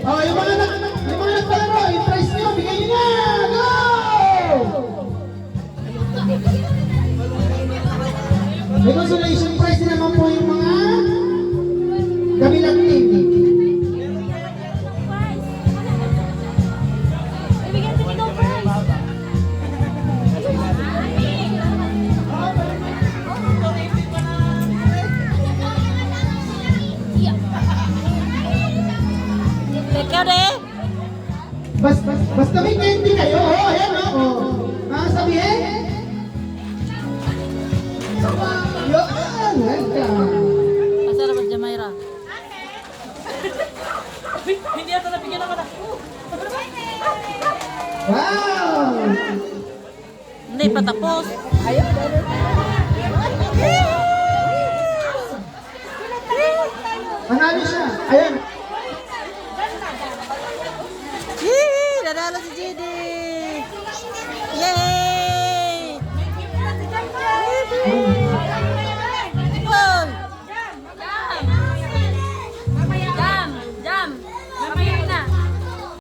Oh, yung mga nagpalaro, yung prize nyo, bigay nyo na! Go! May consolation prize din naman po yung mga kabilang team. Ikaw deh. Basta may candy kayo, oh, ayan, oh. Sabihin? Yun, welcome. Masarap ang Jamaira. Hindi ata nabigyan naman ako. Wow! Hindi pa tapos. Manalo siya. Ayan. Yee! Nadalo si JD.